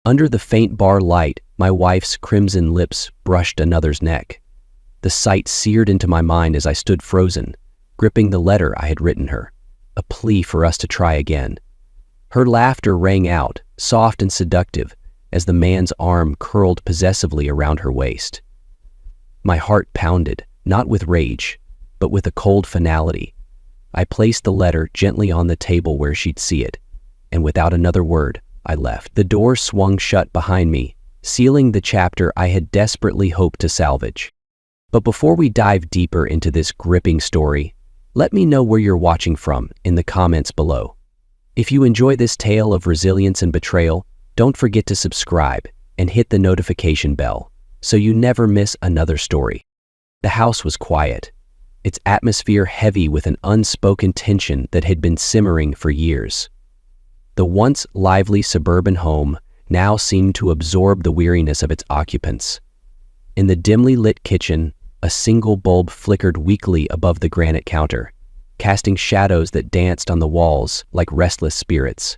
Under the faint bar light, my wife's crimson lips brushed another's neck. The sight seared into my mind as I stood frozen, gripping the letter I had written her, a plea for us to try again. Her laughter rang out, soft and seductive, as the man's arm curled possessively around her waist. My heart pounded, not with rage, but with a cold finality. I placed the letter gently on the table where she'd see it, and without another word, I left. The door swung shut behind me, sealing the chapter I had desperately hoped to salvage. But before we dive deeper into this gripping story, let me know where you're watching from in the comments below. If you enjoy this tale of resilience and betrayal, don't forget to subscribe and hit the notification bell so you never miss another story. The house was quiet, its atmosphere heavy with an unspoken tension that had been simmering for years. The once lively suburban home now seemed to absorb the weariness of its occupants. In the dimly lit kitchen, a single bulb flickered weakly above the granite counter, casting shadows that danced on the walls like restless spirits.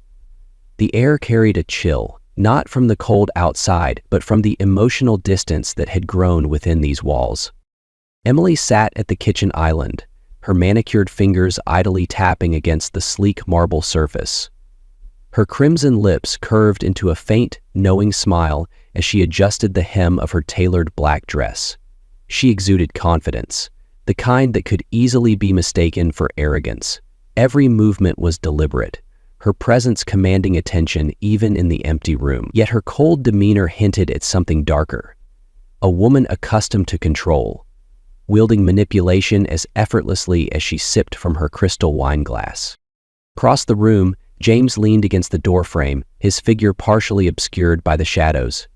The air carried a chill, not from the cold outside, but from the emotional distance that had grown within these walls. Emily sat at the kitchen island, her manicured fingers idly tapping against the sleek marble surface. Her crimson lips curved into a faint, knowing smile as she adjusted the hem of her tailored black dress. She exuded confidence, the kind that could easily be mistaken for arrogance. Every movement was deliberate, her presence commanding attention even in the empty room. Yet her cold demeanor hinted at something darker. A woman accustomed to control, wielding manipulation as effortlessly as she sipped from her crystal wine glass. Across the room, James leaned against the doorframe, his figure partially obscured by the shadows.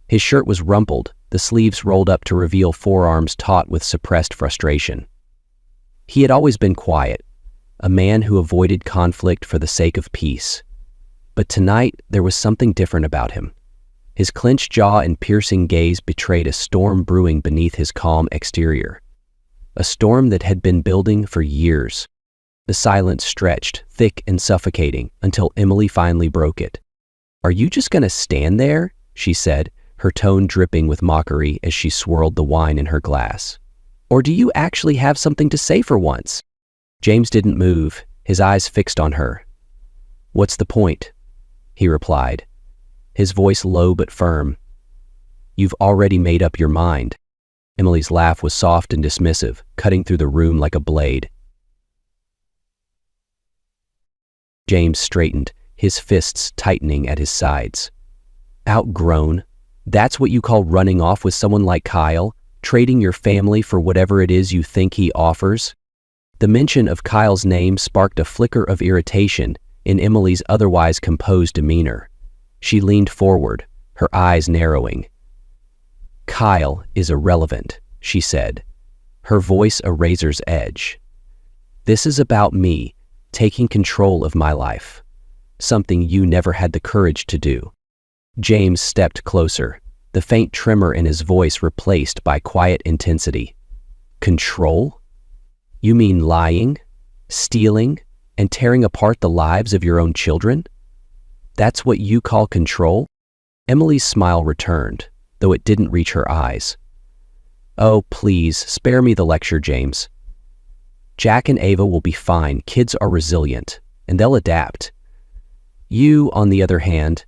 His shirt was rumpled, the sleeves rolled up to reveal forearms taut with suppressed frustration. He had always been quiet, a man who avoided conflict for the sake of peace. But tonight, there was something different about him. His clenched jaw and piercing gaze betrayed a storm brewing beneath his calm exterior. A storm that had been building for years. The silence stretched, thick and suffocating, until Emily finally broke it. "Are you just gonna stand there?" she said, her tone dripping with mockery as she swirled the wine in her glass. "Or do you actually have something to say for once?" James didn't move, his eyes fixed on her. "What's the point?" he replied, his voice low but firm. "You've already made up your mind." Emily's laugh was soft and dismissive, cutting through the room like a blade. James straightened, his fists tightening at his sides. "Outgrown? That's what you call running off with someone like Kyle? Trading your family for whatever it is you think he offers?" The mention of Kyle's name sparked a flicker of irritation in Emily's otherwise composed demeanor. She leaned forward, her eyes narrowing. "Kyle is irrelevant," she said, her voice a razor's edge. "This is about me, taking control of my life, something you never had the courage to do." James stepped closer, the faint tremor in his voice replaced by quiet intensity. "Control? You mean lying, stealing, and tearing apart the lives of your own children? That's what you call control?" Emily's smile returned, though it didn't reach her eyes. "Oh, please, spare me the lecture, James. Jack and Ava will be fine. Kids are resilient, and they'll adapt. You, on the other hand..."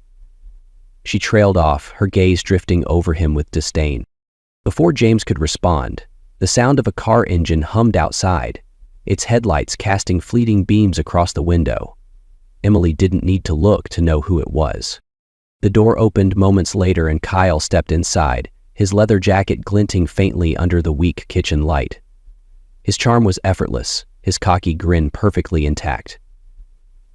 She trailed off, her gaze drifting over him with disdain. Before James could respond, the sound of a car engine hummed outside, its headlights casting fleeting beams across the window. Emily didn't need to look to know who it was. The door opened moments later and Kyle stepped inside, his leather jacket glinting faintly under the weak kitchen light. His charm was effortless, his cocky grin perfectly intact.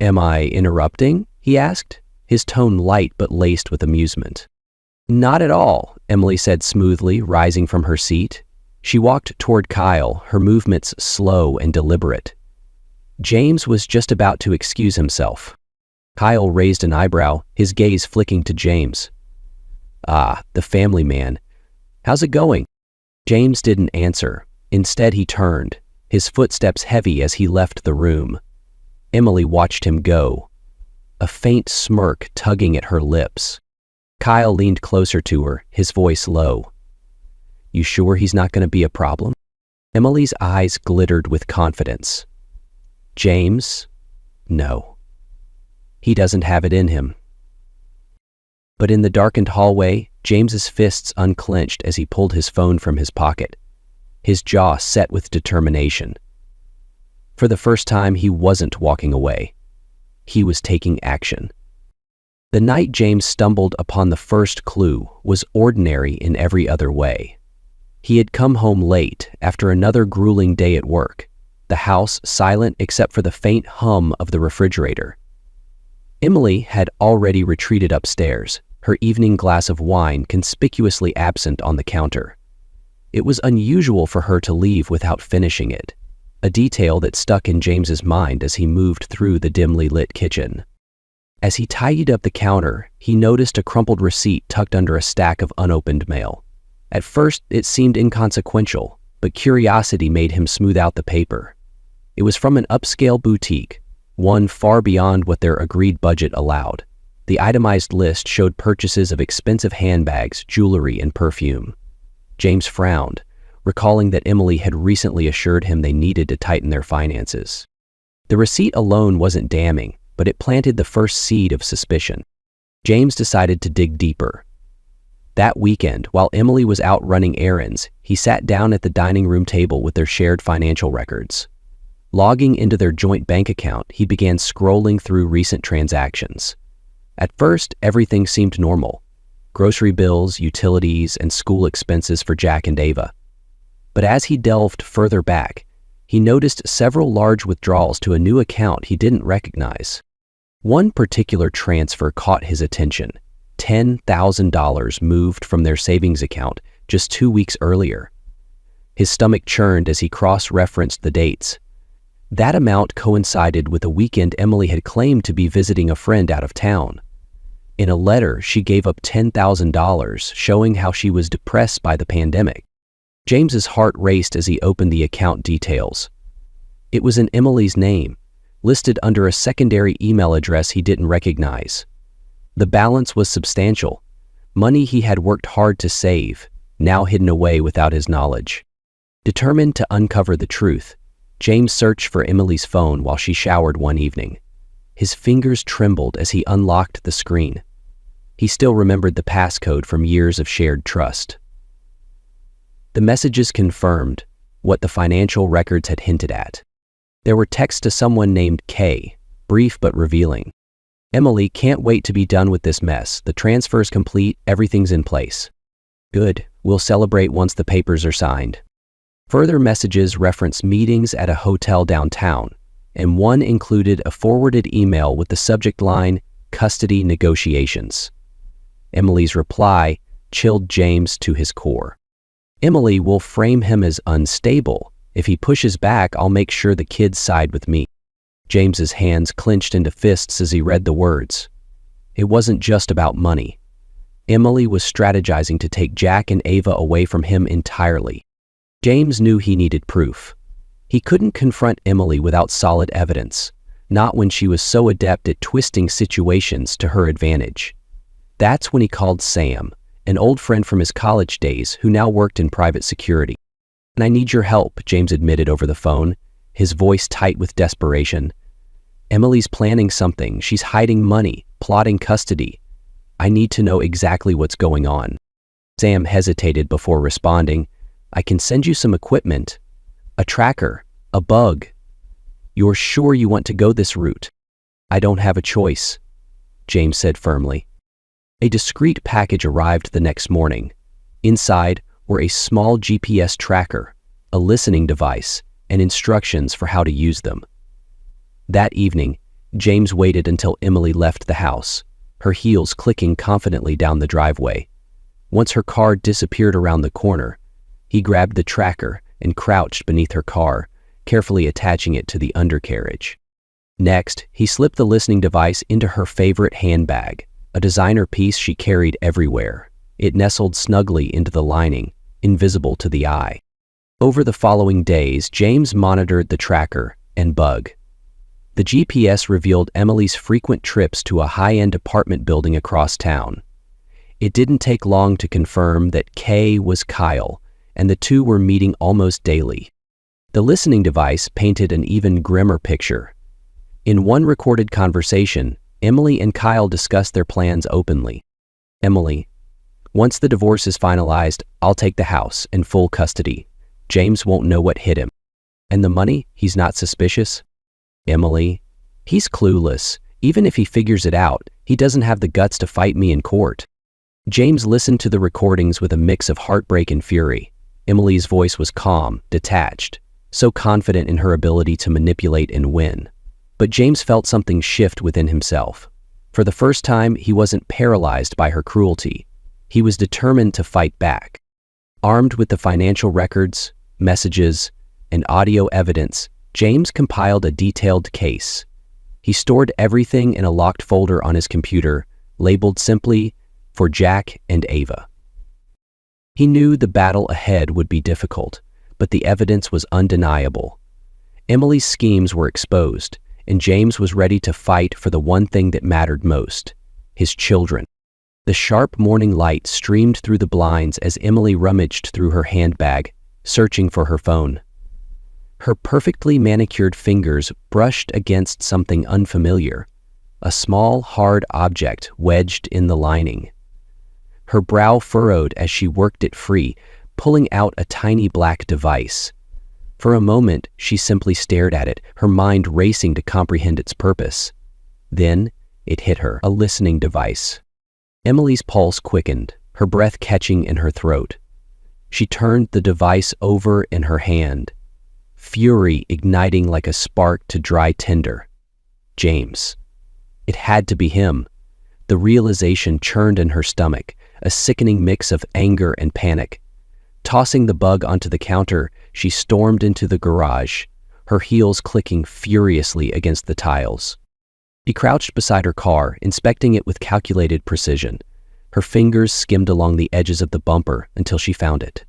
"Am I interrupting?" he asked, his tone light but laced with amusement. "Not at all," Emily said smoothly, rising from her seat. She walked toward Kyle, her movements slow and deliberate. James was just about to excuse himself. Kyle raised an eyebrow, his gaze flicking to James. "Ah, the family man. How's it going?" James didn't answer. Instead, he turned, his footsteps heavy as he left the room. Emily watched him go, a faint smirk tugging at her lips. Kyle leaned closer to her, his voice low. You sure he's not going to be a problem? Emily's eyes glittered with confidence. James? No. He doesn't have it in him. But in the darkened hallway, James's fists unclenched as he pulled his phone from his pocket, his jaw set with determination. For the first time, he wasn't walking away. He was taking action. The night James stumbled upon the first clue was ordinary in every other way. He had come home late after another grueling day at work, the house silent except for the faint hum of the refrigerator. Emily had already retreated upstairs, her evening glass of wine conspicuously absent on the counter. It was unusual for her to leave without finishing it, a detail that stuck in James's mind as he moved through the dimly lit kitchen. As he tidied up the counter, he noticed a crumpled receipt tucked under a stack of unopened mail. At first, it seemed inconsequential, but curiosity made him smooth out the paper. It was from an upscale boutique, one far beyond what their agreed budget allowed. The itemized list showed purchases of expensive handbags, jewelry, and perfume. James frowned, recalling that Emily had recently assured him they needed to tighten their finances. The receipt alone wasn't damning, but it planted the first seed of suspicion. James decided to dig deeper. That weekend, while Emily was out running errands, he sat down at the dining room table with their shared financial records. Logging into their joint bank account, he began scrolling through recent transactions. At first, everything seemed normal. Grocery bills, utilities, and school expenses for Jack and Ava. But as he delved further back, he noticed several large withdrawals to a new account he didn't recognize. One particular transfer caught his attention. $10,000 moved from their savings account just 2 weeks earlier. His stomach churned as he cross-referenced the dates. That amount coincided with a weekend Emily had claimed to be visiting a friend out of town. In a letter, she gave up $10,000, showing how she was depressed by the pandemic. James's heart raced as he opened the account details. It was in Emily's name, listed under a secondary email address he didn't recognize. The balance was substantial, money he had worked hard to save, now hidden away without his knowledge. Determined to uncover the truth, James searched for Emily's phone while she showered one evening. His fingers trembled as he unlocked the screen. He still remembered the passcode from years of shared trust. The messages confirmed what the financial records had hinted at. There were texts to someone named Kay, brief but revealing. Emily, can't wait to be done with this mess. The transfer's complete, everything's in place. Good, we'll celebrate once the papers are signed. Further messages referenced meetings at a hotel downtown, and one included a forwarded email with the subject line, custody negotiations. Emily's reply chilled James to his core. Emily will frame him as unstable. If he pushes back, I'll make sure the kids side with me. James's hands clenched into fists as he read the words. It wasn't just about money. Emily was strategizing to take Jack and Ava away from him entirely. James knew he needed proof. He couldn't confront Emily without solid evidence, not when she was so adept at twisting situations to her advantage. That's when he called Sam, an old friend from his college days who now worked in private security. "And I need your help," James admitted over the phone, his voice tight with desperation. "Emily's planning something. She's hiding money, plotting custody. I need to know exactly what's going on." Sam hesitated before responding. "I can send you some equipment. A tracker, a bug. You're sure you want to go this route?" "I don't have a choice," James said firmly. A discreet package arrived the next morning. Inside were a small GPS tracker, a listening device, and instructions for how to use them. That evening, James waited until Emily left the house, her heels clicking confidently down the driveway. Once her car disappeared around the corner, he grabbed the tracker and crouched beneath her car, carefully attaching it to the undercarriage. Next, he slipped the listening device into her favorite handbag, a designer piece she carried everywhere. It nestled snugly into the lining, invisible to the eye. Over the following days, James monitored the tracker and bug. The GPS revealed Emily's frequent trips to a high-end apartment building across town. It didn't take long to confirm that Kay was Kyle, and the two were meeting almost daily. The listening device painted an even grimmer picture. In one recorded conversation, Emily and Kyle discussed their plans openly. Emily: "Once the divorce is finalized, I'll take the house in full custody. James won't know what hit him. And the money, he's not suspicious?" Emily: "He's clueless. Even if he figures it out, he doesn't have the guts to fight me in court." James listened to the recordings with a mix of heartbreak and fury. Emily's voice was calm, detached, so confident in her ability to manipulate and win. But James felt something shift within himself. For the first time, he wasn't paralyzed by her cruelty. He was determined to fight back. Armed with the financial records, messages, and audio evidence, James compiled a detailed case. He stored everything in a locked folder on his computer, labeled simply, "For Jack and Ava." He knew the battle ahead would be difficult, but the evidence was undeniable. Emily's schemes were exposed, and James was ready to fight for the one thing that mattered most: his children. The sharp morning light streamed through the blinds as Emily rummaged through her handbag, searching for her phone. Her perfectly manicured fingers brushed against something unfamiliar, a small, hard object wedged in the lining. Her brow furrowed as she worked it free, pulling out a tiny black device. For a moment, she simply stared at it, her mind racing to comprehend its purpose. Then, it hit her, a listening device. Emily's pulse quickened, her breath catching in her throat. She turned the device over in her hand, fury igniting like a spark to dry tinder. James. It had to be him. The realization churned in her stomach, a sickening mix of anger and panic. Tossing the bug onto the counter, she stormed into the garage, her heels clicking furiously against the tiles. She crouched beside her car, inspecting it with calculated precision. Her fingers skimmed along the edges of the bumper until she found it.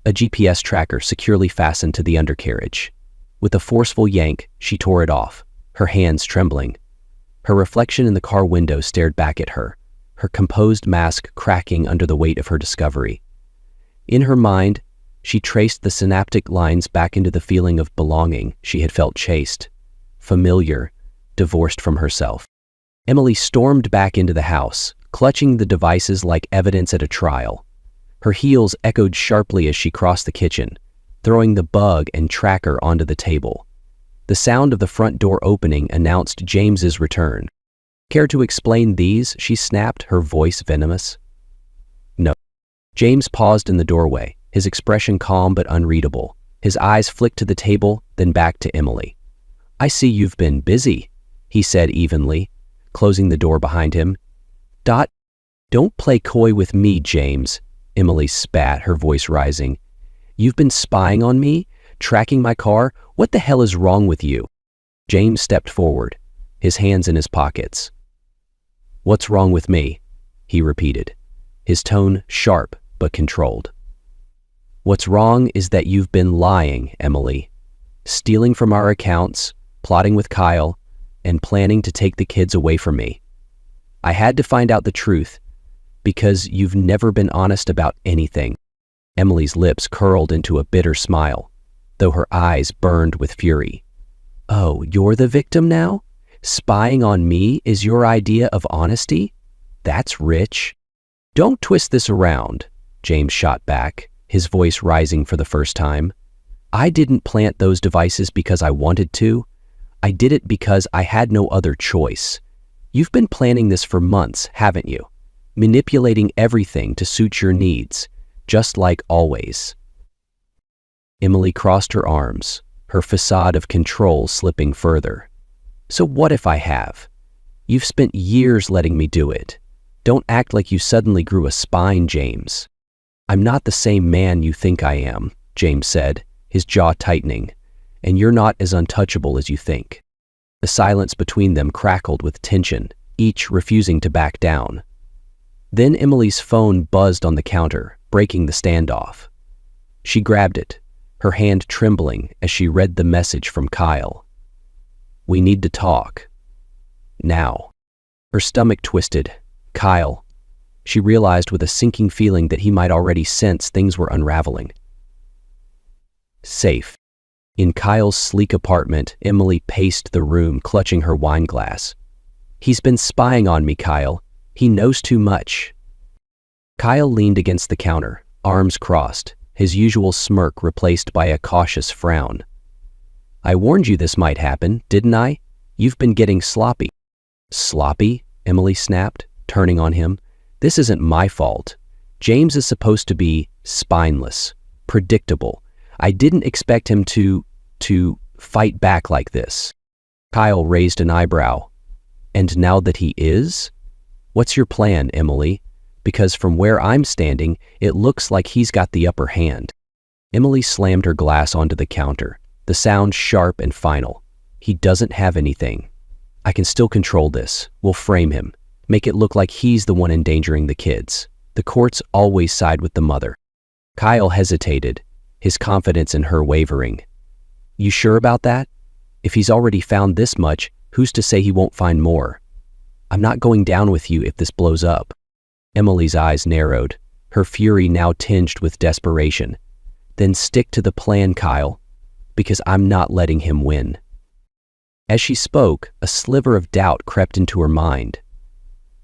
A GPS tracker securely fastened to the undercarriage. With a forceful yank, she tore it off, her hands trembling. Her reflection in the car window stared back at her, her composed mask cracking under the weight of her discovery. In her mind, she traced the synaptic lines back into the feeling of belonging she had felt chased, familiar, divorced from herself. Emily stormed back into the house, clutching the devices like evidence at a trial. Her heels echoed sharply as she crossed the kitchen, throwing the bug and tracker onto the table. The sound of the front door opening announced James's return. "Care to explain these?" she snapped, her voice venomous. "No." James paused in the doorway, his expression calm but unreadable. His eyes flicked to the table, then back to Emily. "I see you've been busy," he said evenly, closing the door behind him. "Don't play coy with me, James," Emily spat, her voice rising. "You've been spying on me? Tracking my car? What the hell is wrong with you?" James stepped forward, his hands in his pockets. "What's wrong with me?" he repeated, his tone sharp but controlled. "What's wrong is that you've been lying, Emily. Stealing from our accounts, plotting with Kyle, and planning to take the kids away from me. I had to find out the truth, because you've never been honest about anything." Emily's lips curled into a bitter smile, though her eyes burned with fury. "Oh, you're the victim now? Spying on me is your idea of honesty? That's rich." "Don't twist this around," James shot back, his voice rising for the first time. "I didn't plant those devices because I wanted to. I did it because I had no other choice. You've been planning this for months, haven't you? Manipulating everything to suit your needs, just like always." Emily crossed her arms, her facade of control slipping further. "So what if I have? You've spent years letting me do it. Don't act like you suddenly grew a spine, James." "I'm not the same man you think I am," James said, his jaw tightening, "and you're not as untouchable as you think." The silence between them crackled with tension, each refusing to back down. Then Emily's phone buzzed on the counter, breaking the standoff. She grabbed it, her hand trembling as she read the message from Kyle. "We need to talk. Now." Her stomach twisted. "Kyle, She realized with a sinking feeling that he might already sense things were unraveling. Safe. In Kyle's sleek apartment, Emily paced the room, clutching her wine glass. "He's been spying on me, Kyle. He knows too much." Kyle leaned against the counter, arms crossed, his usual smirk replaced by a cautious frown. "I warned you this might happen, didn't I? You've been getting sloppy." "Sloppy?" Emily snapped, turning on him. "This isn't my fault. James is supposed to be spineless, predictable. I didn't expect him to fight back like this." Kyle raised an eyebrow. "And now that he is? What's your plan, Emily? Because from where I'm standing, it looks like he's got the upper hand." Emily slammed her glass onto the counter, the sound sharp and final. "He doesn't have anything. I can still control this. We'll frame him. Make it look like he's the one endangering the kids. The courts always side with the mother." Kyle hesitated, his confidence in her wavering. "You sure about that? If he's already found this much, who's to say he won't find more? I'm not going down with you if this blows up." Emily's eyes narrowed, her fury now tinged with desperation. "Then stick to the plan, Kyle, because I'm not letting him win." As she spoke, a sliver of doubt crept into her mind.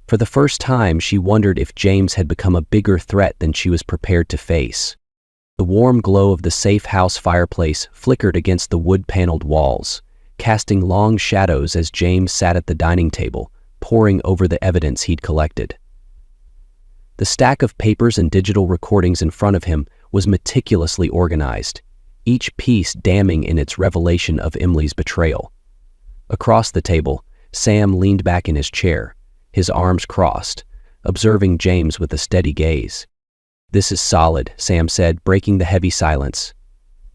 For the first time, she wondered if James had become a bigger threat than she was prepared to face. The warm glow of the safe house fireplace flickered against the wood-paneled walls, casting long shadows as James sat at the dining table, poring over the evidence he'd collected. The stack of papers and digital recordings in front of him was meticulously organized, each piece damning in its revelation of Emily's betrayal. Across the table, Sam leaned back in his chair, his arms crossed, observing James with a steady gaze. "This is solid," Sam said, breaking the heavy silence.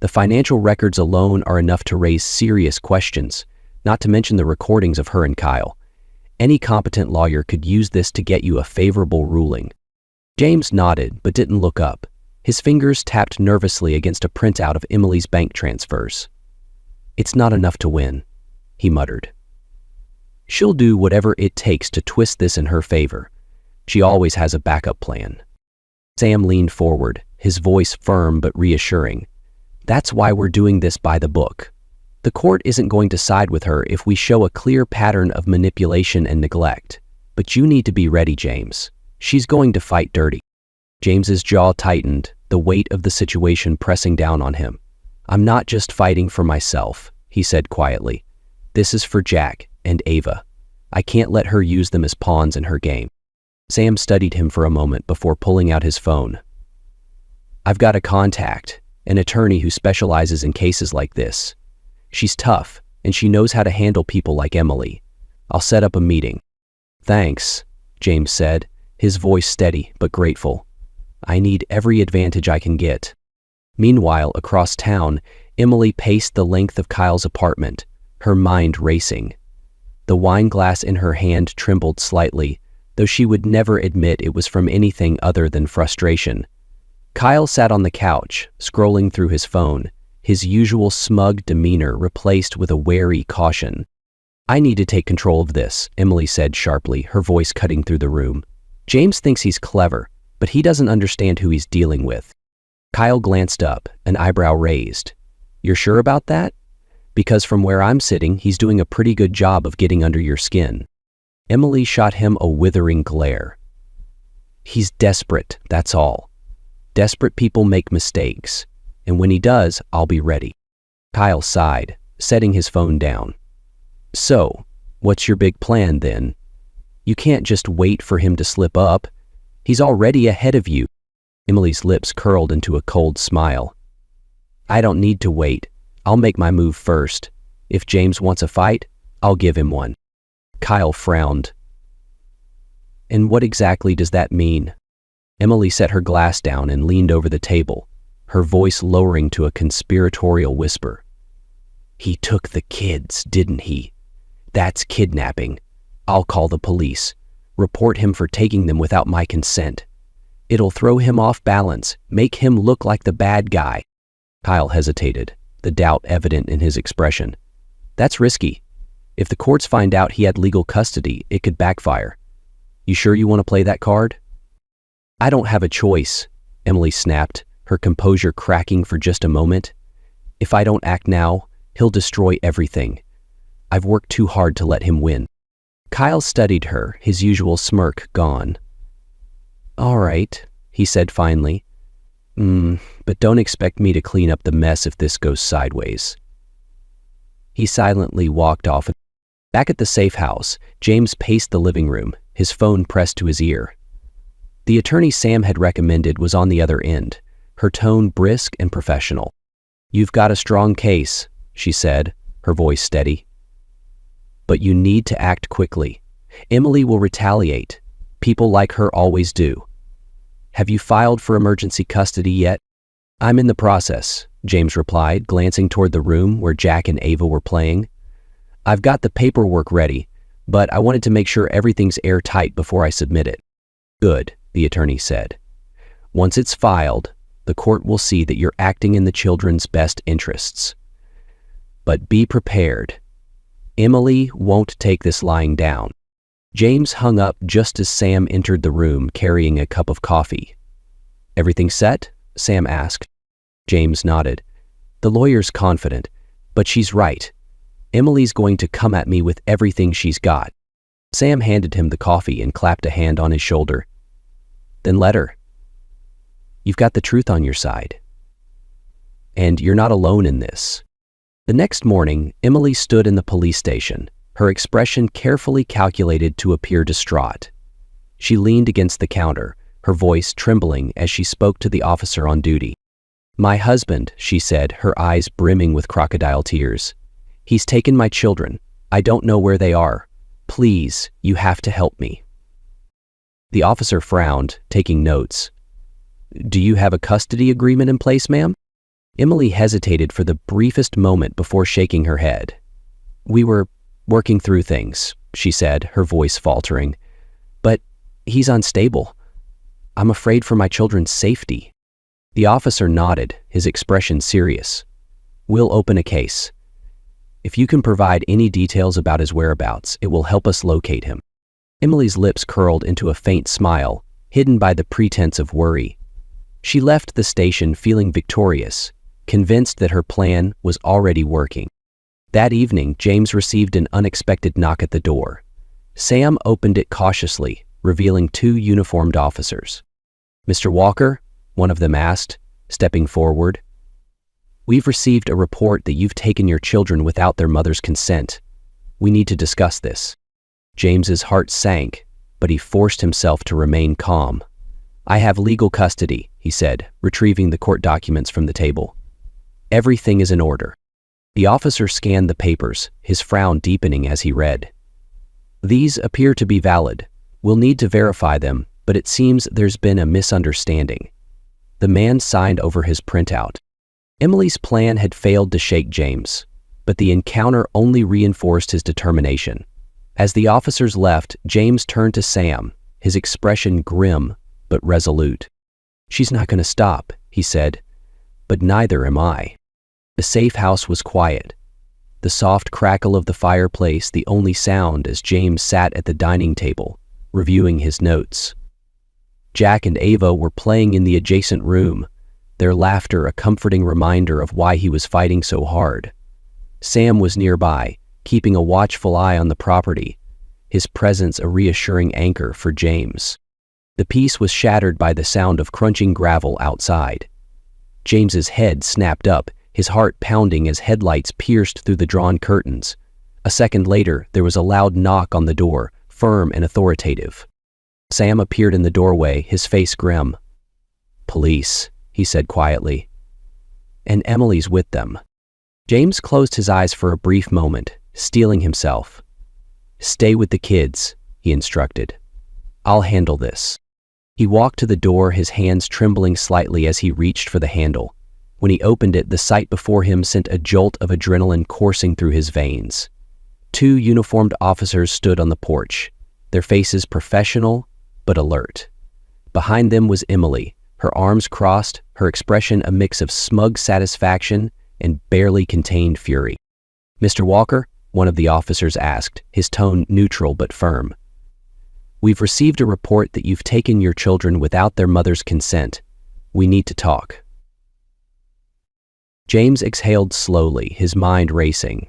"The financial records alone are enough to raise serious questions, not to mention the recordings of her and Kyle. Any competent lawyer could use this to get you a favorable ruling." James nodded, but didn't look up. His fingers tapped nervously against a printout of Emily's bank transfers. "It's not enough to win," he muttered. "She'll do whatever it takes to twist this in her favor. She always has a backup plan." Sam leaned forward, his voice firm but reassuring. "That's why we're doing this by the book. The court isn't going to side with her if we show a clear pattern of manipulation and neglect. But you need to be ready, James. She's going to fight dirty." James's jaw tightened, the weight of the situation pressing down on him. "I'm not just fighting for myself," he said quietly. "This is for Jack and Ava. I can't let her use them as pawns in her game." Sam studied him for a moment before pulling out his phone. "I've got a contact, an attorney who specializes in cases like this. She's tough, and she knows how to handle people like Emily. I'll set up a meeting." "Thanks," James said, his voice steady but grateful. "I need every advantage I can get." Meanwhile, across town, Emily paced the length of Kyle's apartment, her mind racing. The wine glass in her hand trembled slightly, though she would never admit it was from anything other than frustration. Kyle sat on the couch, scrolling through his phone, his usual smug demeanor replaced with a wary caution. "I need to take control of this," Emily said sharply, her voice cutting through the room. "James thinks he's clever, but he doesn't understand who he's dealing with." Kyle glanced up, an eyebrow raised. "You're sure about that? Because from where I'm sitting, he's doing a pretty good job of getting under your skin." Emily shot him a withering glare. "He's desperate, that's all. Desperate people make mistakes, and when he does, I'll be ready." Kyle sighed, setting his phone down. "So, what's your big plan then? You can't just wait for him to slip up. He's already ahead of you." Emily's lips curled into a cold smile. "I don't need to wait. I'll make my move first. If James wants a fight, I'll give him one." Kyle frowned. "And what exactly does that mean?" Emily set her glass down and leaned over the table, her voice lowering to a conspiratorial whisper. "He took the kids, didn't he? That's kidnapping. I'll call the police, report him for taking them without my consent. It'll throw him off balance, make him look like the bad guy." Kyle hesitated, the doubt evident in his expression. "That's risky. If the courts find out he had legal custody, it could backfire. You sure you want to play that card?" I don't have a choice, Emily snapped, her composure cracking for just a moment. If I don't act now, he'll destroy everything. I've worked too hard to let him win. Kyle studied her, his usual smirk gone. All right, he said finally. But don't expect me to clean up the mess if this goes sideways. He silently walked off. Back at the safe house, James paced the living room, his phone pressed to his ear. The attorney Sam had recommended was on the other end, her tone brisk and professional. You've got a strong case, she said, her voice steady. But you need to act quickly. Emily will retaliate. People like her always do. Have you filed for emergency custody yet? I'm in the process, James replied, glancing toward the room where Jack and Ava were playing. I've got the paperwork ready, but I wanted to make sure everything's airtight before I submit it. Good, the attorney said. Once it's filed, the court will see that you're acting in the children's best interests. But be prepared. Emily won't take this lying down. James hung up just as Sam entered the room carrying a cup of coffee. Everything set? Sam asked. James nodded. The lawyer's confident, but she's right. Emily's going to come at me with everything she's got. Sam handed him the coffee and clapped a hand on his shoulder. Then let her. You've got the truth on your side. And you're not alone in this. The next morning, Emily stood in the police station, her expression carefully calculated to appear distraught. She leaned against the counter, her voice trembling as she spoke to the officer on duty. My husband, she said, her eyes brimming with crocodile tears. He's taken my children. I don't know where they are. Please, you have to help me. The officer frowned, taking notes. Do you have a custody agreement in place, ma'am? Emily hesitated for the briefest moment before shaking her head. We were working through things, she said, her voice faltering. But he's unstable. I'm afraid for my children's safety. The officer nodded, his expression serious. We'll open a case. If you can provide any details about his whereabouts, it will help us locate him. Emily's lips curled into a faint smile, hidden by the pretense of worry. She left the station feeling victorious, convinced that her plan was already working. That evening, James received an unexpected knock at the door. Sam opened it cautiously, revealing 2 uniformed officers. Mr. Walker, one of them asked, stepping forward. We've received a report that you've taken your children without their mother's consent. We need to discuss this. James's heart sank, but he forced himself to remain calm. I have legal custody, he said, retrieving the court documents from the table. Everything is in order. The officer scanned the papers, his frown deepening as he read. These appear to be valid. We'll need to verify them, but it seems there's been a misunderstanding. The man signed over his printout. Emily's plan had failed to shake James, but the encounter only reinforced his determination. As the officers left, James turned to Sam, his expression grim but resolute. She's not going to stop, he said, but neither am I. The safe house was quiet. The soft crackle of the fireplace the only sound as James sat at the dining table, reviewing his notes. Jack and Ava were playing in the adjacent room, their laughter a comforting reminder of why he was fighting so hard. Sam was nearby, keeping a watchful eye on the property, his presence a reassuring anchor for James. The peace was shattered by the sound of crunching gravel outside. James's head snapped up, his heart pounding as headlights pierced through the drawn curtains. A second later, there was a loud knock on the door, firm and authoritative. Sam appeared in the doorway, his face grim. Police, he said quietly. And Emily's with them. James closed his eyes for a brief moment, steeling himself. Stay with the kids, he instructed. I'll handle this. He walked to the door, his hands trembling slightly as he reached for the handle. When he opened it, the sight before him sent a jolt of adrenaline coursing through his veins. 2 uniformed officers stood on the porch, their faces professional but alert. Behind them was Emily, her arms crossed, her expression a mix of smug satisfaction and barely contained fury. Mr. Walker, one of the officers asked, his tone neutral but firm. We've received a report that you've taken your children without their mother's consent. We need to talk." James exhaled slowly, his mind racing.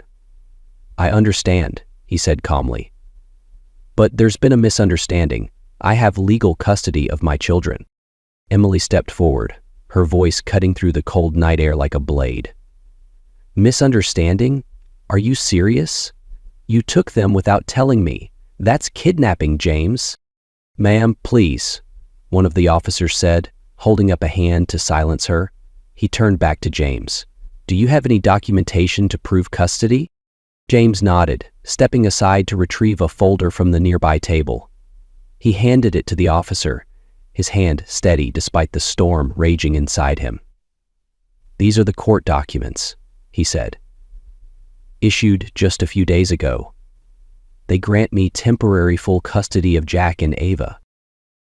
"I understand," he said calmly. "But there's been a misunderstanding. I have legal custody of my children." Emily stepped forward, her voice cutting through the cold night air like a blade. "Misunderstanding? Are you serious? You took them without telling me. That's kidnapping, James." "Ma'am, please," one of the officers said, holding up a hand to silence her. He turned back to James. "Do you have any documentation to prove custody?" James nodded, stepping aside to retrieve a folder from the nearby table. He handed it to the officer, his hand steady despite the storm raging inside him. "These are the court documents," he said. "Issued just a few days ago. They grant me temporary full custody of Jack and Ava."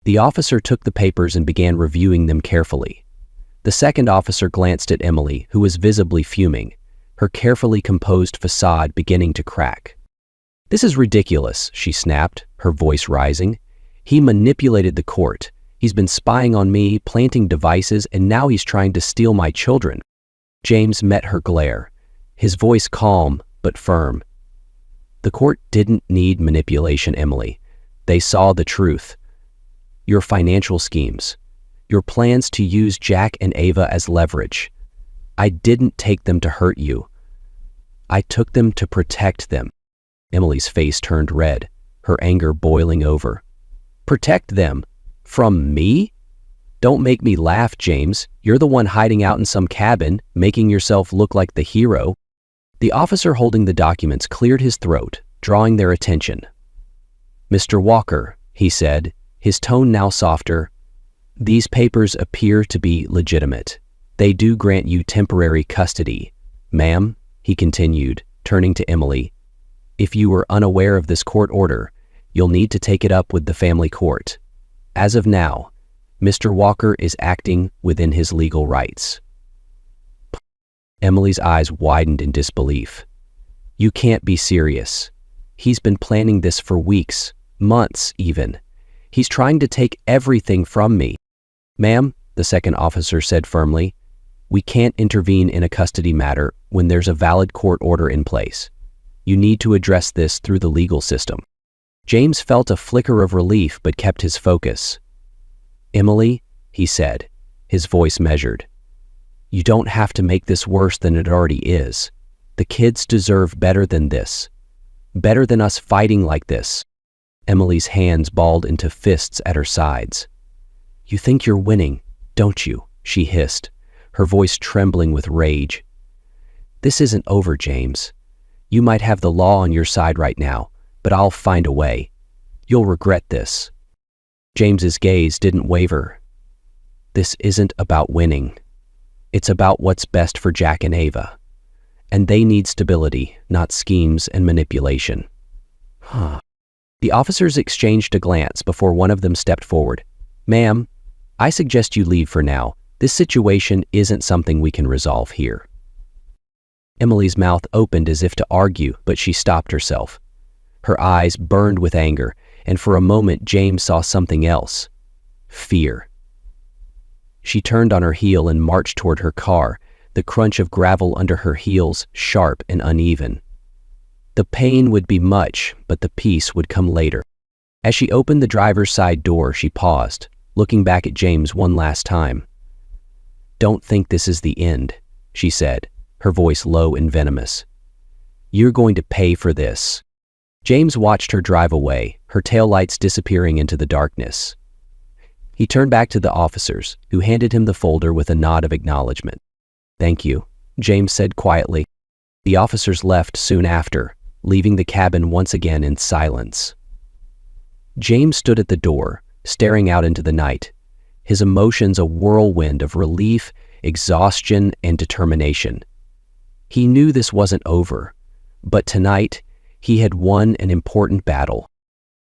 The officer took the papers and began reviewing them carefully. The second officer glanced at Emily, who was visibly fuming, her carefully composed facade beginning to crack. "This is ridiculous," she snapped, her voice rising. "He manipulated the court. He's been spying on me, planting devices, and now he's trying to steal my children." James met her glare, his voice calm but firm. "The court didn't need manipulation, Emily. They saw the truth. Your financial schemes, your plans to use Jack and Ava as leverage. I didn't take them to hurt you. I took them to protect them." Emily's face turned red, her anger boiling over. "Protect them? From me? Don't make me laugh, James. You're the one hiding out in some cabin, making yourself look like the hero." The officer holding the documents cleared his throat, drawing their attention. "Mr. Walker," he said, his tone now softer, "these papers appear to be legitimate. They do grant you temporary custody. Ma'am," he continued, turning to Emily, "if you were unaware of this court order, you'll need to take it up with the family court. As of now, Mr. Walker is acting within his legal rights." Emily's eyes widened in disbelief. "You can't be serious. He's been planning this for weeks, months even. He's trying to take everything from me." "Ma'am," the second officer said firmly, "we can't intervene in a custody matter when there's a valid court order in place. You need to address this through the legal system." James felt a flicker of relief but kept his focus. "Emily," he said, his voice measured, "you don't have to make this worse than it already is. The kids deserve better than this. Better than us fighting like this." Emily's hands balled into fists at her sides. "You think you're winning, don't you?" she hissed, her voice trembling with rage. "This isn't over, James. You might have the law on your side right now, but I'll find a way. You'll regret this." James's gaze didn't waver. "This isn't about winning. It's about what's best for Jack and Ava. And they need stability, not schemes and manipulation." The officers exchanged a glance before one of them stepped forward. "Ma'am, I suggest you leave for now. This situation isn't something we can resolve here." Emily's mouth opened as if to argue, but she stopped herself. Her eyes burned with anger, and for a moment James saw something else. Fear. She turned on her heel and marched toward her car, the crunch of gravel under her heels sharp and uneven. The pain would be much, but the peace would come later. As she opened the driver's side door, she paused, looking back at James one last time. "Don't think this is the end," she said, her voice low and venomous. "You're going to pay for this." James watched her drive away, her taillights disappearing into the darkness. He turned back to the officers, who handed him the folder with a nod of acknowledgement. "Thank you," James said quietly. The officers left soon after, leaving the cabin once again in silence. James stood at the door, staring out into the night, his emotions a whirlwind of relief, exhaustion, and determination. He knew this wasn't over, but tonight he had won an important battle.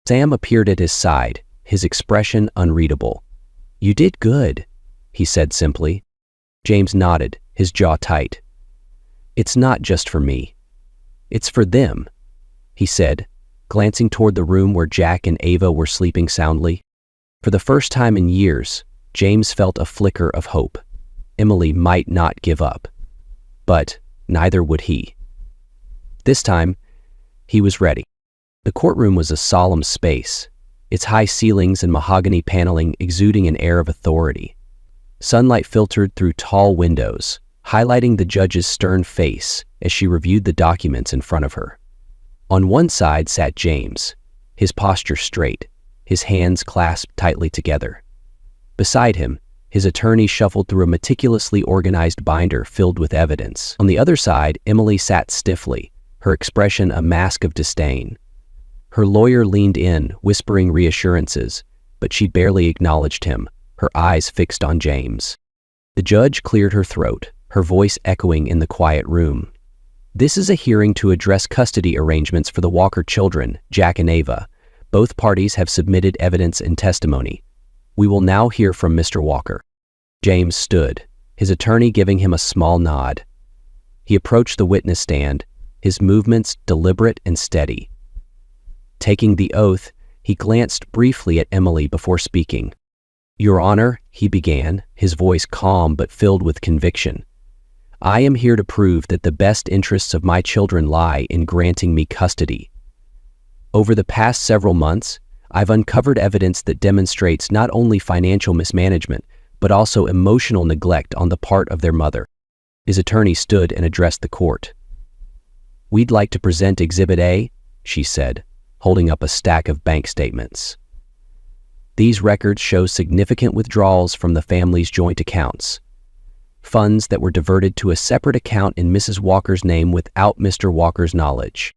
Sam appeared at his side, his expression unreadable. "You did good," he said simply. James nodded, his jaw tight. "It's not just for me. It's for them," he said, glancing toward the room where Jack and Ava were sleeping soundly. For the first time in years, James felt a flicker of hope. Emily might not give up. But neither would he. This time, he was ready. The courtroom was a solemn space, its high ceilings and mahogany paneling exuding an air of authority. Sunlight filtered through tall windows, highlighting the judge's stern face as she reviewed the documents in front of her. On one side sat James, his posture straight, his hands clasped tightly together. Beside him, his attorney shuffled through a meticulously organized binder filled with evidence. On the other side, Emily sat stiffly, her expression a mask of disdain. Her lawyer leaned in, whispering reassurances, but she barely acknowledged him, her eyes fixed on James. The judge cleared her throat, her voice echoing in the quiet room. This is a hearing to address custody arrangements for the Walker children, Jack and Ava. Both parties have submitted evidence and testimony. We will now hear from Mr. Walker. James stood, his attorney giving him a small nod. He approached the witness stand, his movements deliberate and steady. Taking the oath, he glanced briefly at Emily before speaking. Your Honor, he began, his voice calm but filled with conviction. I am here to prove that the best interests of my children lie in granting me custody. Over the past several months, I've uncovered evidence that demonstrates not only financial mismanagement, but also emotional neglect on the part of their mother. His attorney stood and addressed the court. We'd like to present Exhibit A, she said, holding up a stack of bank statements. These records show significant withdrawals from the family's joint accounts, funds that were diverted to a separate account in Mrs. Walker's name without Mr. Walker's knowledge.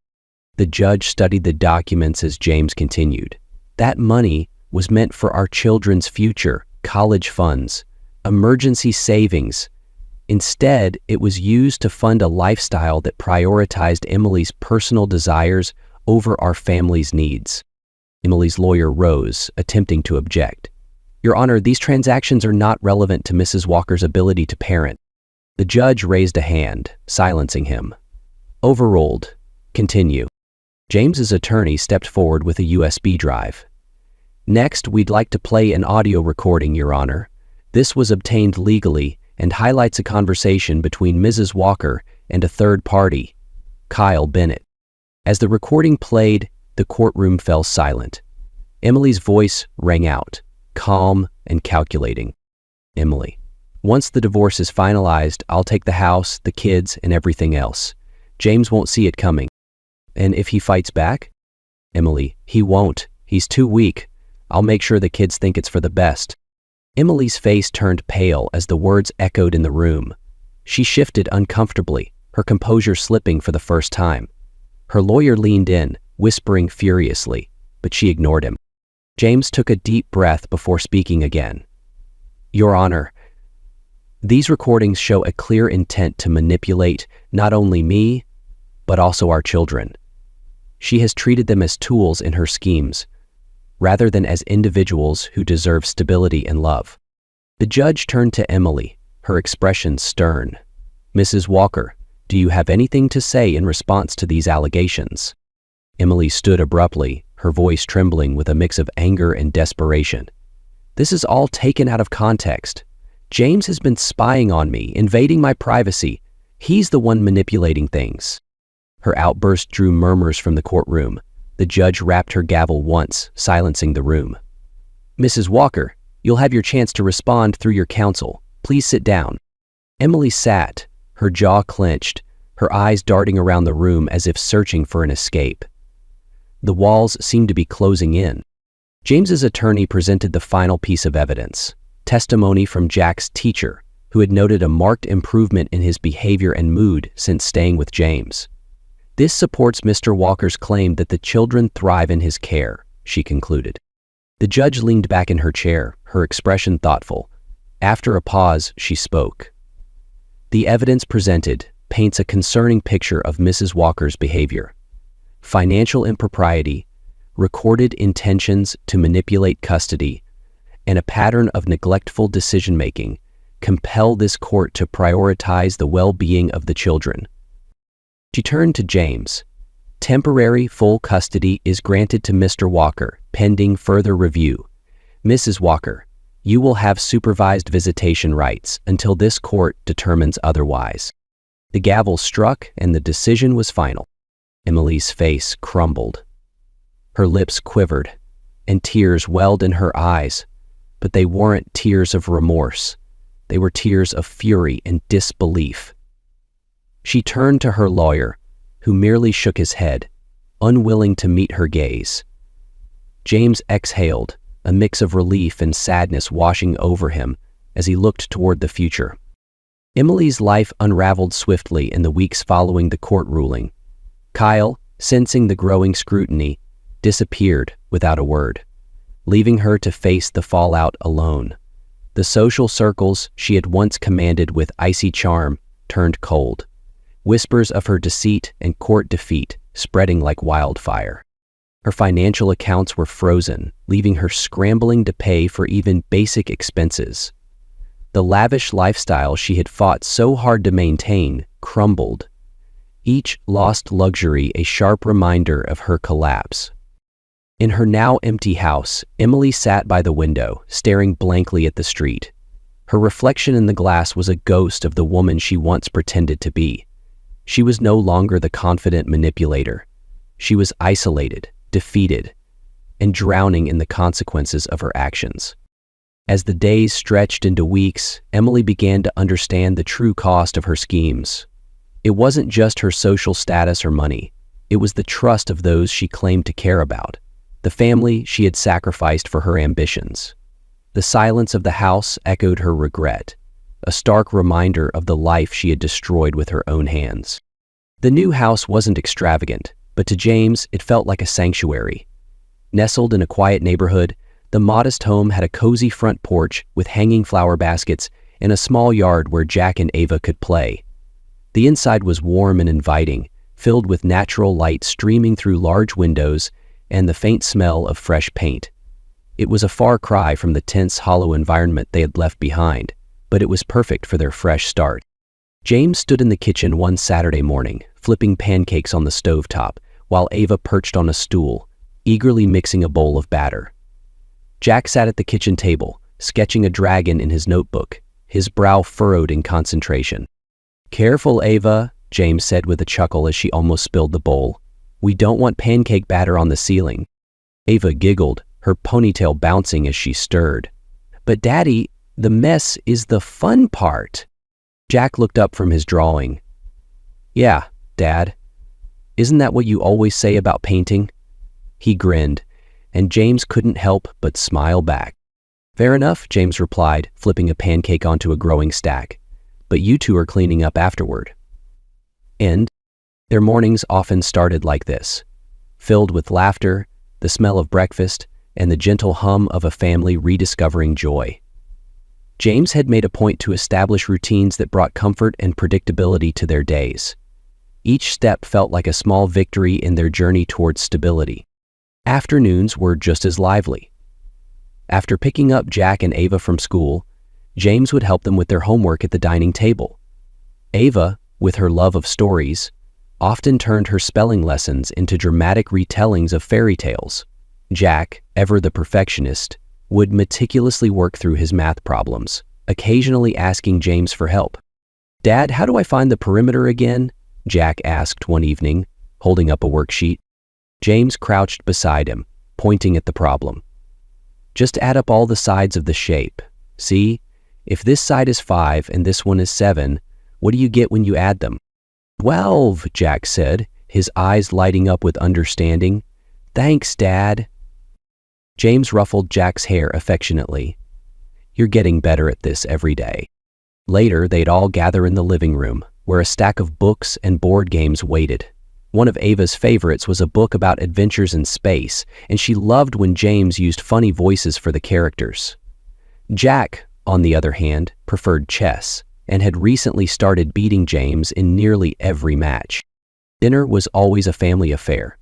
The judge studied the documents as James continued. That money was meant for our children's future, college funds, emergency savings. Instead, it was used to fund a lifestyle that prioritized Emily's personal desires over our family's needs. Emily's lawyer rose, attempting to object. Your Honor, these transactions are not relevant to Mrs. Walker's ability to parent. The judge raised a hand, silencing him. Overruled. Continue. James's attorney stepped forward with a USB drive. Next, we'd like to play an audio recording, Your Honor. This was obtained legally and highlights a conversation between Mrs. Walker and a third party, Kyle Bennett. As the recording played, the courtroom fell silent. Emily's voice rang out, calm and calculating. Emily, once the divorce is finalized, I'll take the house, the kids, and everything else. James won't see it coming. And if he fights back? Emily, he won't. He's too weak. I'll make sure the kids think it's for the best. Emily's face turned pale as the words echoed in the room. She shifted uncomfortably, her composure slipping for the first time. Her lawyer leaned in, whispering furiously, but she ignored him. James took a deep breath before speaking again. Your Honor, these recordings show a clear intent to manipulate not only me, but also our children. She has treated them as tools in her schemes, rather than as individuals who deserve stability and love. The judge turned to Emily, her expression stern. Mrs. Walker, do you have anything to say in response to these allegations? Emily stood abruptly, her voice trembling with a mix of anger and desperation. This is all taken out of context. James has been spying on me, invading my privacy. He's the one manipulating things. Her outburst drew murmurs from the courtroom. The judge rapped her gavel once, silencing the room. Mrs. Walker, you'll have your chance to respond through your counsel. Please sit down. Emily sat, her jaw clenched, her eyes darting around the room as if searching for an escape. The walls seemed to be closing in. James's attorney presented the final piece of evidence, testimony from Jack's teacher, who had noted a marked improvement in his behavior and mood since staying with James. This supports Mr. Walker's claim that the children thrive in his care, she concluded. The judge leaned back in her chair, her expression thoughtful. After a pause, she spoke. The evidence presented paints a concerning picture of Mrs. Walker's behavior. Financial impropriety, recorded intentions to manipulate custody, and a pattern of neglectful decision-making compel this court to prioritize the well-being of the children. She turned to James. Temporary full custody is granted to Mr. Walker, pending further review. Mrs. Walker, you will have supervised visitation rights until this court determines otherwise." The gavel struck and the decision was final. Emily's face crumbled. Her lips quivered, and tears welled in her eyes, but they weren't tears of remorse. They were tears of fury and disbelief. She turned to her lawyer, who merely shook his head, unwilling to meet her gaze. James exhaled, a mix of relief and sadness washing over him as he looked toward the future. Emily's life unraveled swiftly in the weeks following the court ruling. Kyle, sensing the growing scrutiny, disappeared without a word, leaving her to face the fallout alone. The social circles she had once commanded with icy charm turned cold, whispers of her deceit and court defeat spreading like wildfire. Her financial accounts were frozen, leaving her scrambling to pay for even basic expenses. The lavish lifestyle she had fought so hard to maintain crumbled, each lost luxury a sharp reminder of her collapse. In her now empty house, Emily sat by the window, staring blankly at the street. Her reflection in the glass was a ghost of the woman she once pretended to be. She was no longer the confident manipulator. She was isolated, defeated, and drowning in the consequences of her actions. As the days stretched into weeks, Emily began to understand the true cost of her schemes. It wasn't just her social status or money. It was the trust of those she claimed to care about, the family she had sacrificed for her ambitions. The silence of the house echoed her regret, a stark reminder of the life she had destroyed with her own hands. The new house wasn't extravagant, but to James it felt like a sanctuary. Nestled in a quiet neighborhood, the modest home had a cozy front porch with hanging flower baskets and a small yard where Jack and Ava could play. The inside was warm and inviting, filled with natural light streaming through large windows and the faint smell of fresh paint. It was a far cry from the tense, hollow environment they had left behind, but it was perfect for their fresh start. James stood in the kitchen one Saturday morning, flipping pancakes on the stovetop, while Ava perched on a stool, eagerly mixing a bowl of batter. Jack sat at the kitchen table, sketching a dragon in his notebook, his brow furrowed in concentration. "Careful, Ava," James said with a chuckle as she almost spilled the bowl. "We don't want pancake batter on the ceiling." Ava giggled, her ponytail bouncing as she stirred. "But Daddy, the mess is the fun part." Jack looked up from his drawing. "Yeah, Dad. Isn't that what you always say about painting?" He grinned, and James couldn't help but smile back. "Fair enough," James replied, flipping a pancake onto a growing stack. "But you two are cleaning up afterward." And their mornings often started like this, filled with laughter, the smell of breakfast, and the gentle hum of a family rediscovering joy. James had made a point to establish routines that brought comfort and predictability to their days. Each step felt like a small victory in their journey towards stability. Afternoons were just as lively. After picking up Jack and Ava from school, James would help them with their homework at the dining table. Ava, with her love of stories, often turned her spelling lessons into dramatic retellings of fairy tales. Jack, ever the perfectionist, would meticulously work through his math problems, occasionally asking James for help. "Dad, how do I find the perimeter again?" Jack asked one evening, holding up a worksheet. James crouched beside him, pointing at the problem. "Just add up all the sides of the shape. See? If this side is 5 and this one is 7, what do you get when you add them?" 12, Jack said, his eyes lighting up with understanding. "Thanks, Dad." James ruffled Jack's hair affectionately. "You're getting better at this every day." Later, they'd all gather in the living room, where a stack of books and board games waited. One of Ava's favorites was a book about adventures in space, and she loved when James used funny voices for the characters. Jack, on the other hand, preferred chess, and had recently started beating James in nearly every match. Dinner was always a family affair.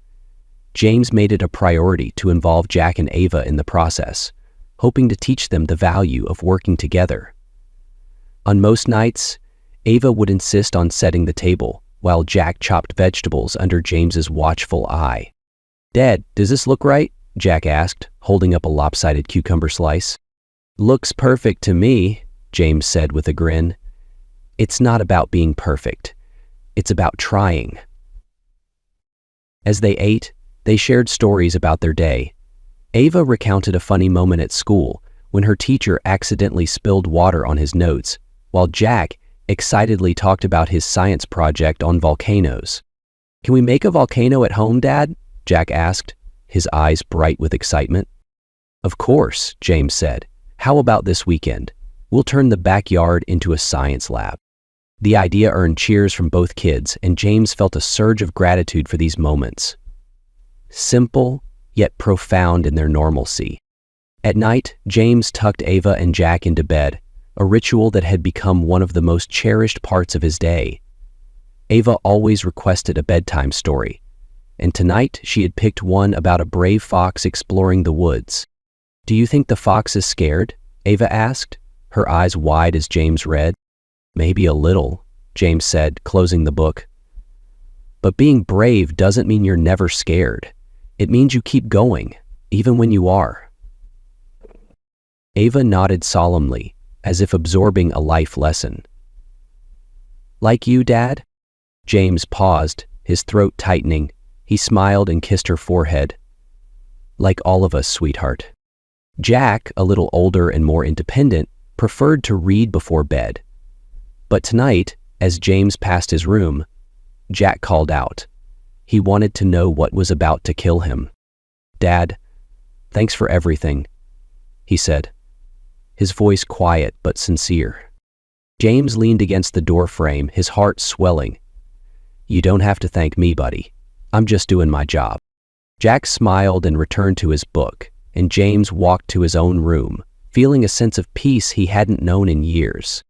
James made it a priority to involve Jack and Ava in the process, hoping to teach them the value of working together. On most nights, Ava would insist on setting the table, while Jack chopped vegetables under James's watchful eye. "Dad, does this look right?" Jack asked, holding up a lopsided cucumber slice. "Looks perfect to me," James said with a grin. "It's not about being perfect. It's about trying." As they ate, they shared stories about their day. Ava recounted a funny moment at school when her teacher accidentally spilled water on his notes, while Jack excitedly talked about his science project on volcanoes. "Can we make a volcano at home, Dad?" Jack asked, his eyes bright with excitement. "Of course," James said. "How about this weekend? We'll turn the backyard into a science lab." The idea earned cheers from both kids, and James felt a surge of gratitude for these moments. Simple, yet profound in their normalcy. At night, James tucked Ava and Jack into bed, a ritual that had become one of the most cherished parts of his day. Ava always requested a bedtime story, and tonight she had picked one about a brave fox exploring the woods. "Do you think the fox is scared?" Ava asked, her eyes wide as James read. "Maybe a little," James said, closing the book. "But being brave doesn't mean you're never scared. It means you keep going, even when you are." Ava nodded solemnly, as if absorbing a life lesson. "Like you, Dad?" James paused, his throat tightening. He smiled and kissed her forehead. "Like all of us, sweetheart." Jack, a little older and more independent, preferred to read before bed. But tonight, as James passed his room, Jack called out. He wanted to know what was about to kill him. "Dad, thanks for everything," he said, his voice quiet but sincere. James leaned against the doorframe, his heart swelling. "You don't have to thank me, buddy. I'm just doing my job." Jack smiled and returned to his book, and James walked to his own room, feeling a sense of peace he hadn't known in years.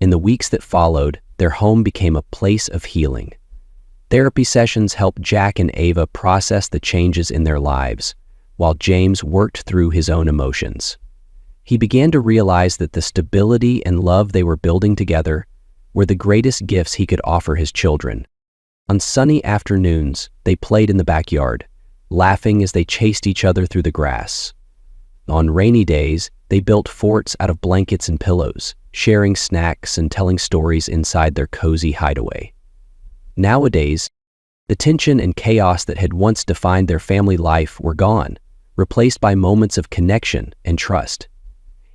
In the weeks that followed, their home became a place of healing. Therapy sessions helped Jack and Ava process the changes in their lives, while James worked through his own emotions. He began to realize that the stability and love they were building together were the greatest gifts he could offer his children. On sunny afternoons, they played in the backyard, laughing as they chased each other through the grass. On rainy days, they built forts out of blankets and pillows, sharing snacks and telling stories inside their cozy hideaway. Nowadays, the tension and chaos that had once defined their family life were gone, replaced by moments of connection and trust.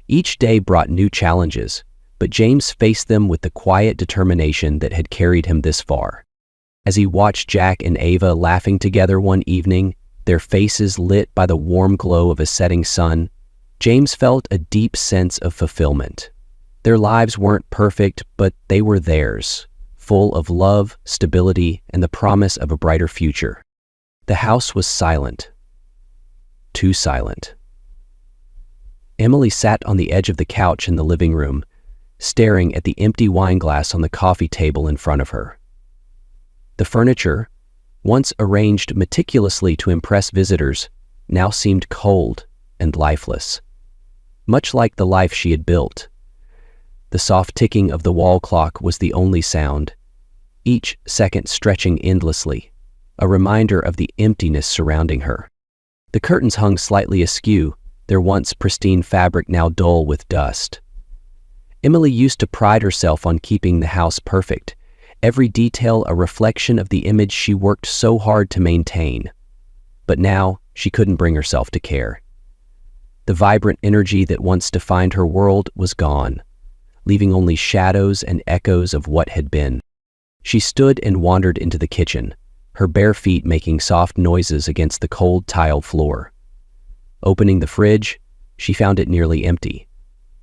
Each day brought new challenges, but James faced them with the quiet determination that had carried him this far. As he watched Jack and Ava laughing together one evening, their faces lit by the warm glow of a setting sun, James felt a deep sense of fulfillment. Their lives weren't perfect, but they were theirs, full of love, stability, and the promise of a brighter future. The house was silent. Too silent. Emily sat on the edge of the couch in the living room, staring at the empty wine glass on the coffee table in front of her. The furniture, once arranged meticulously to impress visitors, now seemed cold and lifeless, much like the life she had built. The soft ticking of the wall clock was the only sound, each second stretching endlessly, a reminder of the emptiness surrounding her. The curtains hung slightly askew, their once pristine fabric now dull with dust. Emily used to pride herself on keeping the house perfect, every detail a reflection of the image she worked so hard to maintain. But now, she couldn't bring herself to care. The vibrant energy that once defined her world was gone, leaving only shadows and echoes of what had been. She stood and wandered into the kitchen, her bare feet making soft noises against the cold tile floor. Opening the fridge, she found it nearly empty.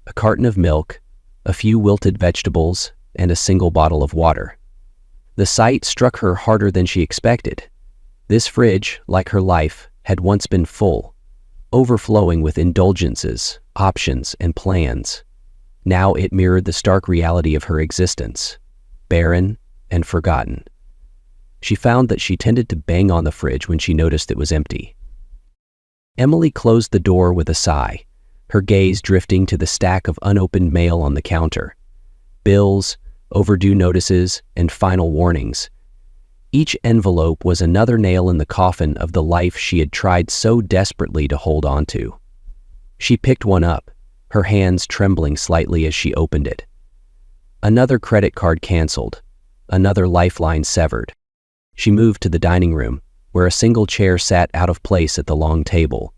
A carton of milk, a few wilted vegetables, and a single bottle of water. The sight struck her harder than she expected. This fridge, like her life, had once been full, overflowing with indulgences, options, and plans. Now it mirrored the stark reality of her existence, barren and forgotten. She found that she tended to bang on the fridge when she noticed it was empty. Emily closed the door with a sigh, her gaze drifting to the stack of unopened mail on the counter. Bills, overdue notices, and final warnings, Each envelope was another nail in the coffin of the life she had tried so desperately to hold on to. She picked one up, her hands trembling slightly as she opened it. Another credit card canceled, another lifeline severed. She moved to the dining room, where a single chair sat out of place at the long table.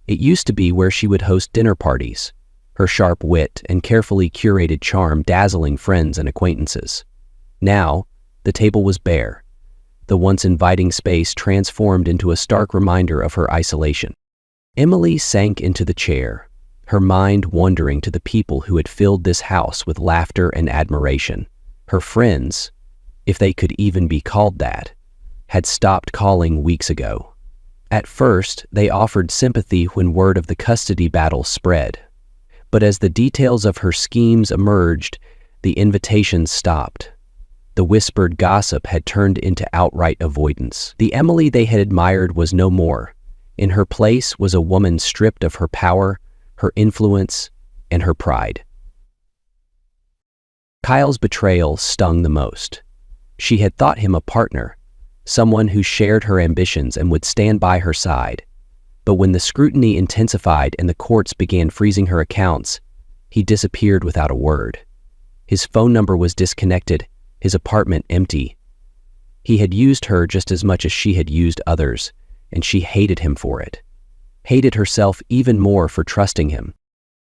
It used to be where she would host dinner parties, her sharp wit and carefully curated charm dazzling friends and acquaintances. Now, the table was bare, the once inviting space transformed into a stark reminder of her isolation. Emily sank into the chair, her mind wandering to the people who had filled this house with laughter and admiration. Her friends, if they could even be called that, had stopped calling weeks ago. At first, they offered sympathy when word of the custody battle spread. But as the details of her schemes emerged, the invitations stopped. The whispered gossip had turned into outright avoidance. The Emily they had admired was no more. In her place was a woman stripped of her power, her influence, and her pride. Kyle's betrayal stung the most. She had thought him a partner, someone who shared her ambitions and would stand by her side. But when the scrutiny intensified and the courts began freezing her accounts, he disappeared without a word. His phone number was disconnected, his apartment empty. He had used her just as much as she had used others, and she hated him for it. Hated herself even more for trusting him.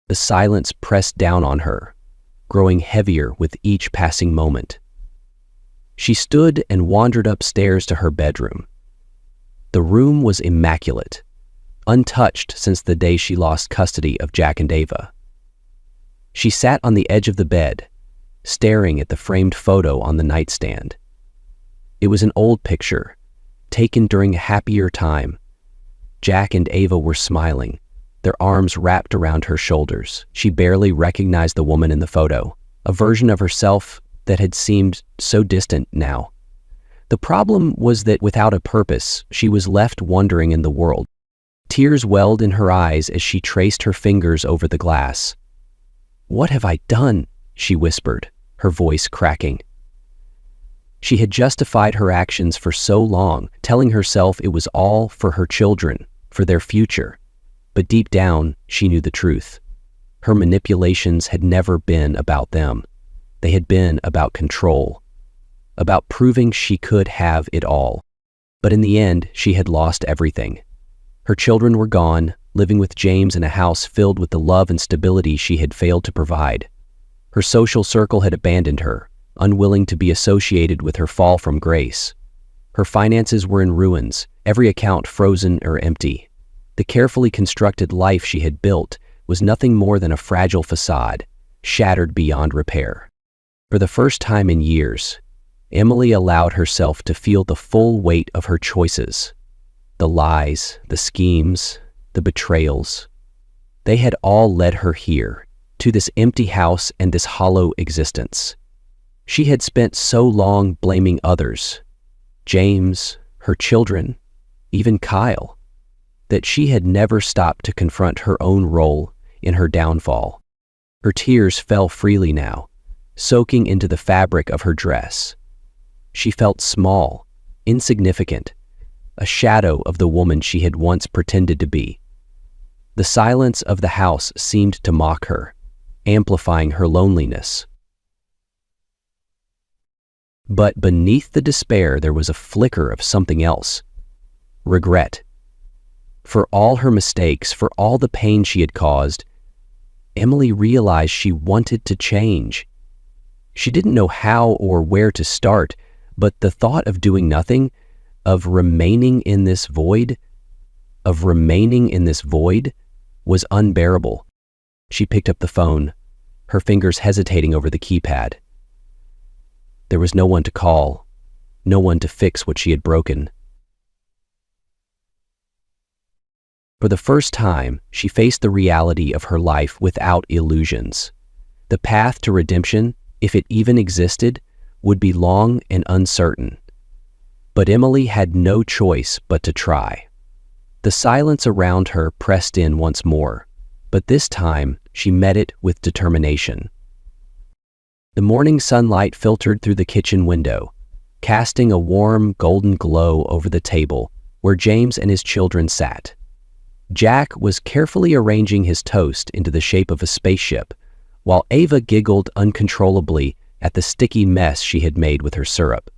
The silence pressed down on her, growing heavier with each passing moment. She stood and wandered upstairs to her bedroom. The room was immaculate, untouched since the day she lost custody of Jack and Ava. She sat on the edge of the bed, staring at the framed photo on the nightstand. It was an old picture, taken during a happier time. Jack and Ava were smiling, their arms wrapped around her shoulders. She barely recognized the woman in the photo, a version of herself that had seemed so distant now. The problem was that without a purpose, she was left wandering in the world. Tears welled in her eyes as she traced her fingers over the glass. "What have I done?" she whispered, her voice cracking. She had justified her actions for so long, telling herself it was all for her children, for their future. But deep down, she knew the truth. Her manipulations had never been about them. They had been about control, about proving she could have it all. But in the end, she had lost everything. Her children were gone, living with James in a house filled with the love and stability she had failed to provide. Her social circle had abandoned her, unwilling to be associated with her fall from grace. Her finances were in ruins, every account frozen or empty. The carefully constructed life she had built was nothing more than a fragile facade, shattered beyond repair. For the first time in years, Emily allowed herself to feel the full weight of her choices. The lies, the schemes, the betrayals. They had all led her here, to this empty house and this hollow existence. She had spent so long blaming others, James, her children, even Kyle, that she had never stopped to confront her own role in her downfall. Her tears fell freely now, soaking into the fabric of her dress. She felt small, insignificant, a shadow of the woman she had once pretended to be. The silence of the house seemed to mock her, amplifying her loneliness. But beneath the despair there was a flicker of something else. Regret. For all her mistakes, for all the pain she had caused, Emily realized she wanted to change. She didn't know how or where to start, but the thought of doing nothing, of remaining in this void, was unbearable. She picked up the phone, her fingers hesitating over the keypad. There was no one to call, no one to fix what she had broken. For the first time, she faced the reality of her life without illusions. The path to redemption, if it even existed, would be long and uncertain. But Emily had no choice but to try. The silence around her pressed in once more, but this time she met it with determination. The morning sunlight filtered through the kitchen window, casting a warm, golden glow over the table where James and his children sat. Jack was carefully arranging his toast into the shape of a spaceship, while Ava giggled uncontrollably at the sticky mess she had made with her syrup.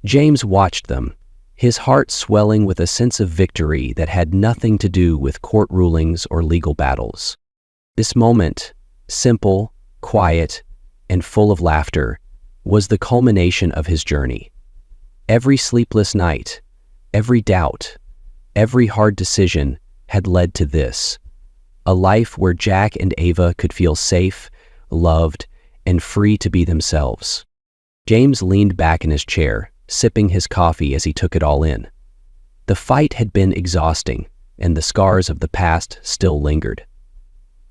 James watched them, his heart swelling with a sense of victory that had nothing to do with court rulings or legal battles. This moment, simple, quiet, and full of laughter, was the culmination of his journey. Every sleepless night, every doubt, every hard decision had led to this, a life where Jack and Ava could feel safe, loved, and free to be themselves. James leaned back in his chair, sipping his coffee as he took it all in. The fight had been exhausting, and the scars of the past still lingered.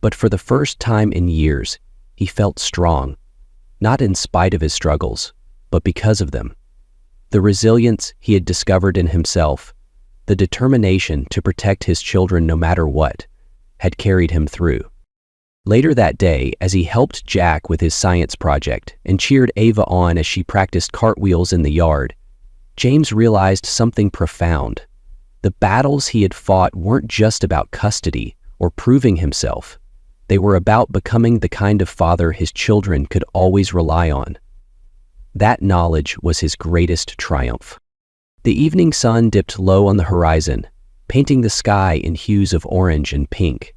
But for the first time in years, he felt strong, not in spite of his struggles, but because of them. The resilience he had discovered in himself, the determination to protect his children no matter what, had carried him through. Later that day, as he helped Jack with his science project and cheered Ava on as she practiced cartwheels in the yard, James realized something profound. The battles he had fought weren't just about custody or proving himself. They were about becoming the kind of father his children could always rely on. That knowledge was his greatest triumph. The evening sun dipped low on the horizon, painting the sky in hues of orange and pink.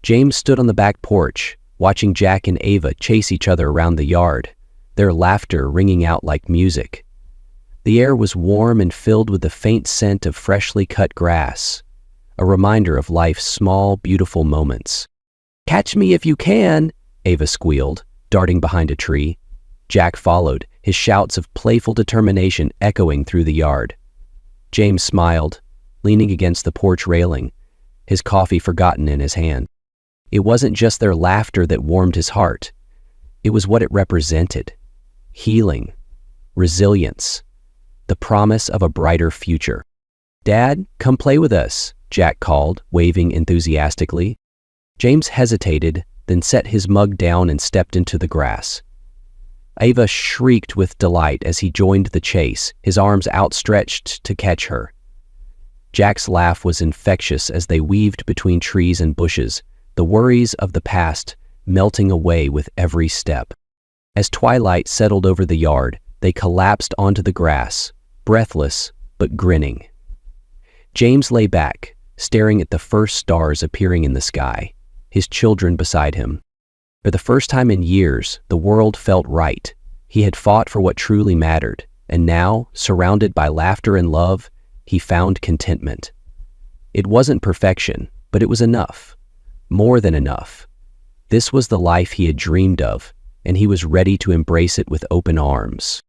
James stood on the back porch, watching Jack and Ava chase each other around the yard, their laughter ringing out like music. The air was warm and filled with the faint scent of freshly cut grass, a reminder of life's small, beautiful moments. "Catch me if you can," Ava squealed, darting behind a tree. Jack followed, his shouts of playful determination echoing through the yard. James smiled, leaning against the porch railing, his coffee forgotten in his hand. It wasn't just their laughter that warmed his heart. It was what it represented: healing, resilience, the promise of a brighter future. "Dad, come play with us," Jack called, waving enthusiastically. James hesitated, then set his mug down and stepped into the grass. Ava shrieked with delight as he joined the chase, his arms outstretched to catch her. Jack's laugh was infectious as they weaved between trees and bushes, the worries of the past melting away with every step. As twilight settled over the yard, they collapsed onto the grass, breathless but grinning. James lay back, staring at the first stars appearing in the sky, his children beside him. For the first time in years, the world felt right. He had fought for what truly mattered, and now, surrounded by laughter and love, he found contentment. It wasn't perfection, but it was enough. More than enough. This was the life he had dreamed of, and he was ready to embrace it with open arms.